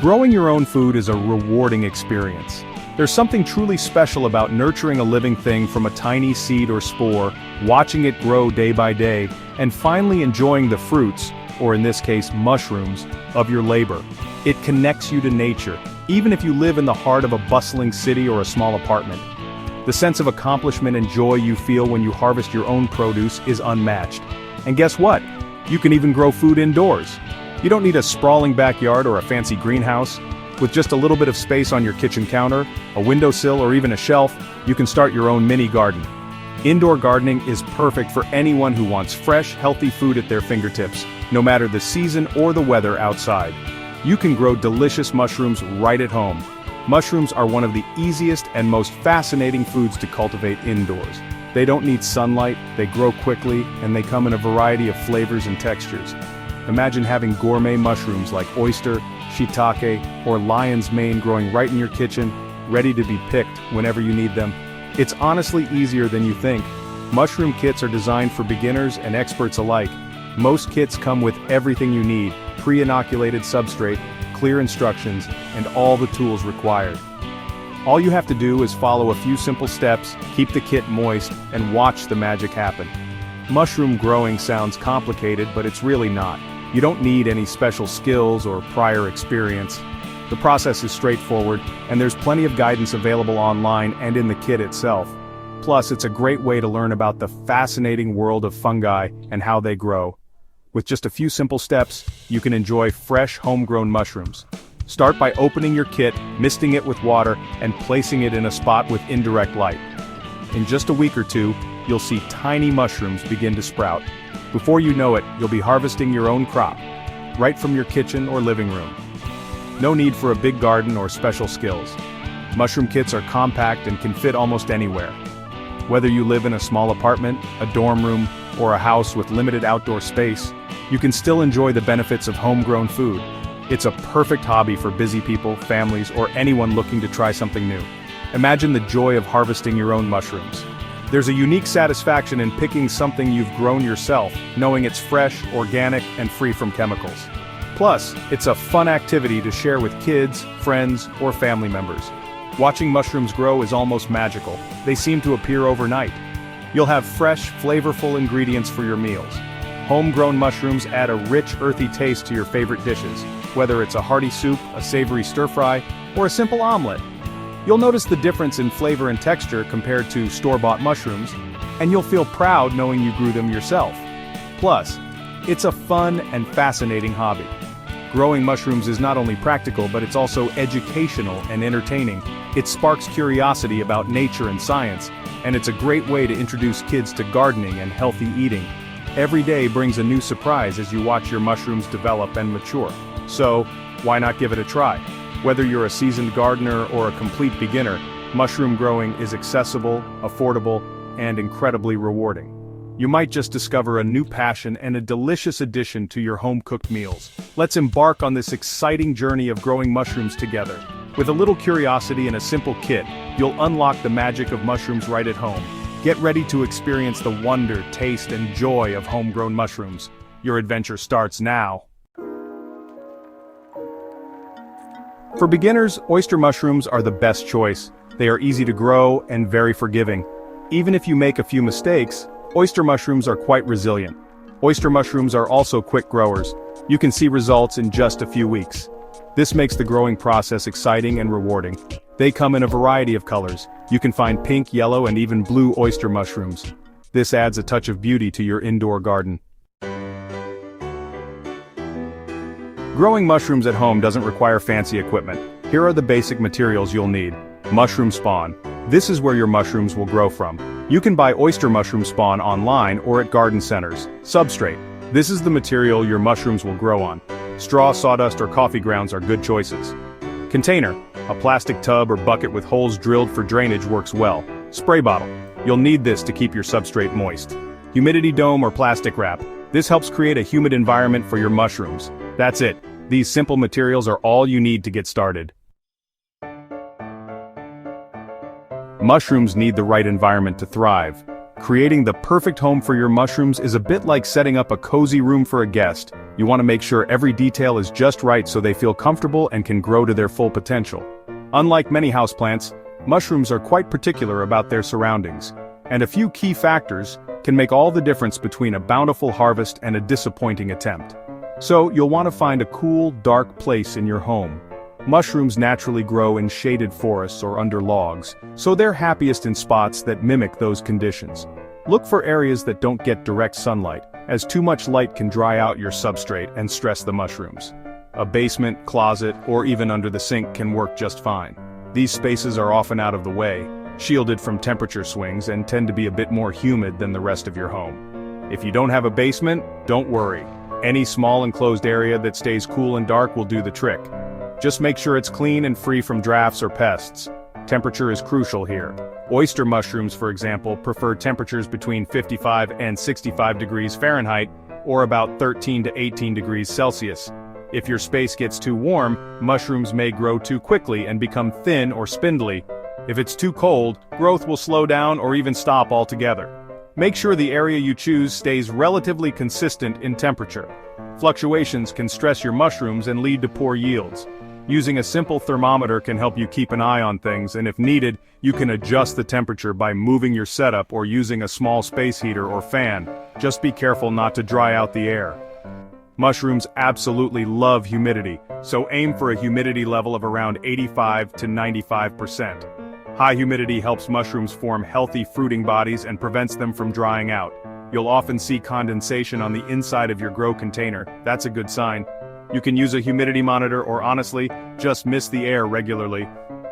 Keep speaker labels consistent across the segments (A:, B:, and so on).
A: Growing your own food is a rewarding experience. There's something truly special about nurturing a living thing from a tiny seed or spore, watching it grow day by day, and finally enjoying the fruits, or in this case mushrooms, of your labor. It connects you to nature, even if you live in the heart of a bustling city or a small apartment. The sense of accomplishment and joy you feel when you harvest your own produce is unmatched. And guess what? You can even grow food indoors. You don't need a sprawling backyard or a fancy greenhouse. With just a little bit of space on your kitchen counter, a windowsill or even a shelf, you can start your own mini garden. Indoor gardening is perfect for anyone who wants fresh, healthy food at their fingertips, no matter the season or the weather outside. You can grow delicious mushrooms right at home. Mushrooms are one of the easiest and most fascinating foods to cultivate indoors. They don't need sunlight, they grow quickly, and they come in a variety of flavors and textures. Imagine having gourmet mushrooms like oyster, shiitake, or lion's mane growing right in your kitchen, ready to be picked whenever you need them. It's honestly easier than you think. Mushroom kits are designed for beginners and experts alike. Most kits come with everything you need: pre-inoculated substrate, clear instructions, and all the tools required. All you have to do is follow a few simple steps, keep the kit moist, and watch the magic happen. Mushroom growing sounds complicated, but it's really not. You don't need any special skills or prior experience. The process is straightforward, and there's plenty of guidance available online and in the kit itself. Plus, it's a great way to learn about the fascinating world of fungi and how they grow. With just a few simple steps, you can enjoy fresh, homegrown mushrooms. Start by opening your kit, misting it with water, and placing it in a spot with indirect light. In just a week or two, you'll see tiny mushrooms begin to sprout. Before you know it, you'll be harvesting your own crop, right from your kitchen or living room. No need for a big garden or special skills. Mushroom kits are compact and can fit almost anywhere. Whether you live in a small apartment, a dorm room, or a house with limited outdoor space, you can still enjoy the benefits of homegrown food. It's a perfect hobby for busy people, families, or anyone looking to try something new. Imagine the joy of harvesting your own mushrooms. There's a unique satisfaction in picking something you've grown yourself, knowing it's fresh, organic, and free from chemicals. Plus, it's a fun activity to share with kids, friends, or family members. Watching mushrooms grow is almost magical. They seem to appear overnight. You'll have fresh, flavorful ingredients for your meals. Homegrown mushrooms add a rich, earthy taste to your favorite dishes, whether it's a hearty soup, a savory stir-fry, or a simple omelet. You'll notice the difference in flavor and texture compared to store-bought mushrooms, and you'll feel proud knowing you grew them yourself. Plus, it's a fun and fascinating hobby. Growing mushrooms is not only practical, but it's also educational and entertaining. It sparks curiosity about nature and science, and it's a great way to introduce kids to gardening and healthy eating. Every day brings a new surprise as you watch your mushrooms develop and mature. So, why not give it a try? Whether you're a seasoned gardener or a complete beginner, mushroom growing is accessible, affordable, and incredibly rewarding. You might just discover a new passion and a delicious addition to your home-cooked meals. Let's embark on this exciting journey of growing mushrooms together. With a little curiosity and a simple kit, you'll unlock the magic of mushrooms right at home. Get ready to experience the wonder, taste, and joy of homegrown mushrooms. Your adventure starts now. For beginners, oyster mushrooms are the best choice. They are easy to grow and very forgiving. Even if you make a few mistakes, oyster mushrooms are quite resilient. Oyster mushrooms are also quick growers. You can see results in just a few weeks. This makes the growing process exciting and rewarding. They come in a variety of colors. You can find pink, yellow, and even blue oyster mushrooms. This adds a touch of beauty to your indoor garden. Growing mushrooms at home doesn't require fancy equipment. Here are the basic materials you'll need. Mushroom spawn. This is where your mushrooms will grow from. You can buy oyster mushroom spawn online or at garden centers. Substrate. This is the material your mushrooms will grow on. Straw, sawdust, or coffee grounds are good choices. Container. A plastic tub or bucket with holes drilled for drainage works well. Spray bottle. You'll need this to keep your substrate moist. Humidity dome or plastic wrap. This helps create a humid environment for your mushrooms. That's it. These simple materials are all you need to get started. Mushrooms need the right environment to thrive. Creating the perfect home for your mushrooms is a bit like setting up a cozy room for a guest. You want to make sure every detail is just right so they feel comfortable and can grow to their full potential. Unlike many houseplants, mushrooms are quite particular about their surroundings, and a few key factors can make all the difference between a bountiful harvest and a disappointing attempt. So, you'll want to find a cool, dark place in your home. Mushrooms naturally grow in shaded forests or under logs, so they're happiest in spots that mimic those conditions. Look for areas that don't get direct sunlight, as too much light can dry out your substrate and stress the mushrooms. A basement, closet, or even under the sink can work just fine. These spaces are often out of the way, shielded from temperature swings, and tend to be a bit more humid than the rest of your home. If you don't have a basement, don't worry. Any small enclosed area that stays cool and dark will do the trick. Just make sure it's clean and free from drafts or pests. Temperature is crucial here. Oyster mushrooms, for example, prefer temperatures between 55 and 65 degrees Fahrenheit, or about 13 to 18 degrees Celsius. If your space gets too warm, mushrooms may grow too quickly and become thin or spindly. If it's too cold, growth will slow down or even stop altogether. Make sure the area you choose stays relatively consistent in temperature. Fluctuations can stress your mushrooms and lead to poor yields. Using a simple thermometer can help you keep an eye on things, and if needed, you can adjust the temperature by moving your setup or using a small space heater or fan. Just be careful not to dry out the air. Mushrooms absolutely love humidity, so aim for a humidity level of around 85 to 95%. High humidity helps mushrooms form healthy fruiting bodies and prevents them from drying out. You'll often see condensation on the inside of your grow container. That's a good sign. You can use a humidity monitor or honestly, just mist the air regularly.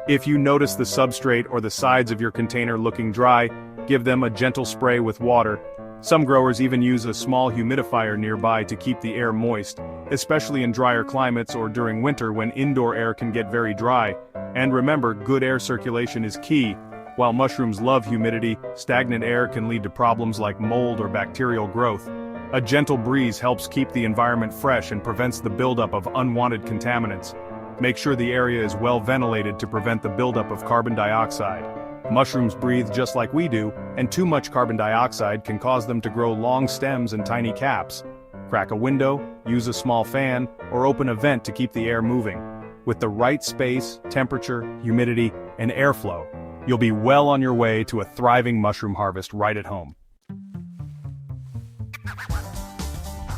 A: If you notice the substrate or the sides of your container looking dry, give them a gentle spray with water. Some growers even use a small humidifier nearby to keep the air moist, especially in drier climates or during winter when indoor air can get very dry. And remember, good air circulation is key. While mushrooms love humidity, stagnant air can lead to problems like mold or bacterial growth. A gentle breeze helps keep the environment fresh and prevents the buildup of unwanted contaminants. Make sure the area is well ventilated to prevent the buildup of carbon dioxide. Mushrooms breathe just like we do, and too much carbon dioxide can cause them to grow long stems and tiny caps. Crack a window, use a small fan, or open a vent to keep the air moving. With the right space, temperature, humidity, and airflow, you'll be well on your way to a thriving mushroom harvest right at home.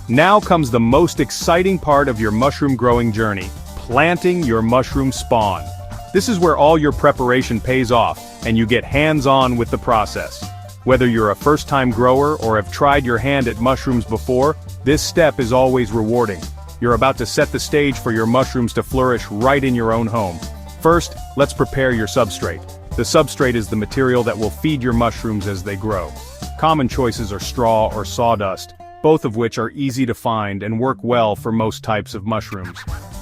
A: Now comes the most exciting part of your mushroom growing journey, planting your mushroom spawn. This is where all your preparation pays off, and you get hands-on with the process. Whether you're a first-time grower or have tried your hand at mushrooms before, this step is always rewarding. You're about to set the stage for your mushrooms to flourish right in your own home. First, let's prepare your substrate. The substrate is the material that will feed your mushrooms as they grow. Common choices are straw or sawdust, both of which are easy to find and work well for most types of mushrooms.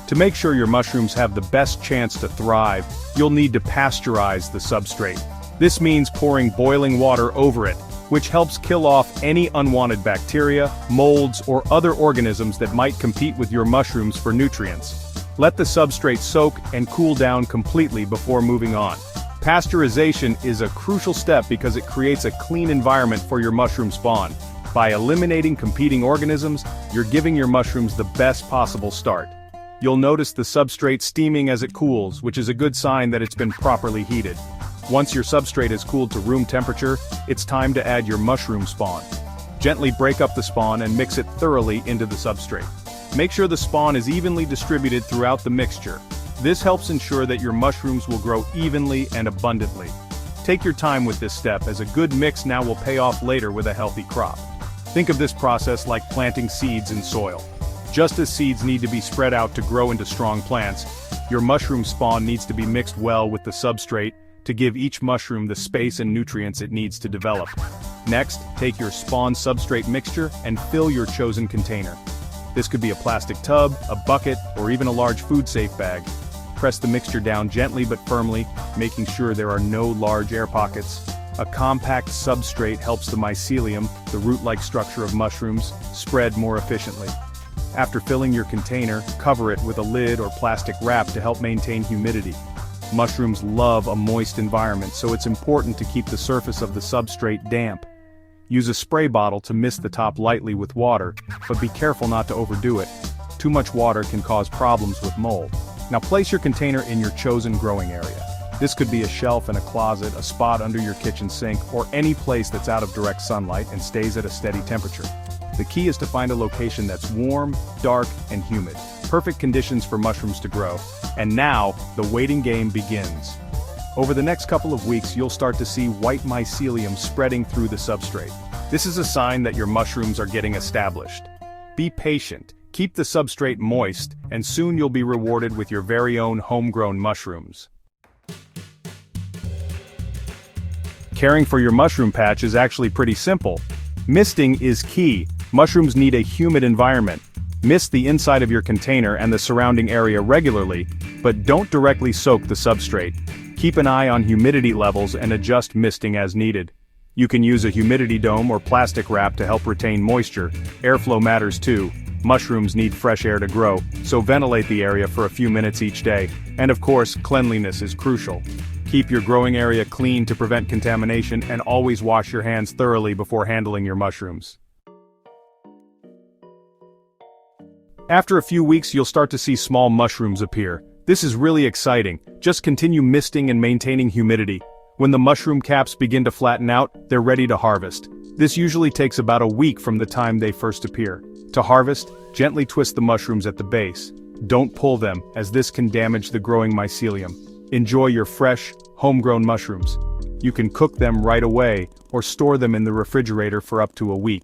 A: To make sure your mushrooms have the best chance to thrive, you'll need to pasteurize the substrate. This means pouring boiling water over it, which helps kill off any unwanted bacteria, molds, or other organisms that might compete with your mushrooms for nutrients. Let the substrate soak and cool down completely before moving on. Pasteurization is a crucial step because it creates a clean environment for your mushroom spawn. By eliminating competing organisms, you're giving your mushrooms the best possible start. You'll notice the substrate steaming as it cools, which is a good sign that it's been properly heated. Once your substrate is cooled to room temperature, it's time to add your mushroom spawn. Gently break up the spawn and mix it thoroughly into the substrate. Make sure the spawn is evenly distributed throughout the mixture. This helps ensure that your mushrooms will grow evenly and abundantly. Take your time with this step, as a good mix now will pay off later with a healthy crop. Think of this process like planting seeds in soil. Just as seeds need to be spread out to grow into strong plants, your mushroom spawn needs to be mixed well with the substrate to give each mushroom the space and nutrients it needs to develop. Next, take your spawn substrate mixture and fill your chosen container. This could be a plastic tub, a bucket, or even a large food-safe bag. Press the mixture down gently but firmly, making sure there are no large air pockets. A compact substrate helps the mycelium, the root-like structure of mushrooms, spread more efficiently. After filling your container, cover it with a lid or plastic wrap to help maintain humidity. Mushrooms love a moist environment, so it's important to keep the surface of the substrate damp. Use a spray bottle to mist the top lightly with water, but be careful not to overdo it. Too much water can cause problems with mold. Now place your container in your chosen growing area. This could be a shelf in a closet, a spot under your kitchen sink, or any place that's out of direct sunlight and stays at a steady temperature. The key is to find a location that's warm, dark, and humid. Perfect conditions for mushrooms to grow. And now, the waiting game begins. Over the next couple of weeks, you'll start to see white mycelium spreading through the substrate. This is a sign that your mushrooms are getting established. Be patient, keep the substrate moist, and soon you'll be rewarded with your very own homegrown mushrooms. Caring for your mushroom patch is actually pretty simple. Misting is key. Mushrooms need a humid environment. Mist the inside of your container and the surrounding area regularly, but don't directly soak the substrate. Keep an eye on humidity levels and adjust misting as needed. You can use a humidity dome or plastic wrap to help retain moisture. Airflow matters too. Mushrooms need fresh air to grow, so ventilate the area for a few minutes each day. And of course, cleanliness is crucial. Keep your growing area clean to prevent contamination and always wash your hands thoroughly before handling your mushrooms. After a few weeks, you'll start to see small mushrooms appear. This is really exciting. Just continue misting and maintaining humidity. When the mushroom caps begin to flatten out, they're ready to harvest. This usually takes about a week from the time they first appear. To harvest, gently twist the mushrooms at the base. Don't pull them, as this can damage the growing mycelium. Enjoy your fresh, homegrown mushrooms. You can cook them right away, or store them in the refrigerator for up to a week.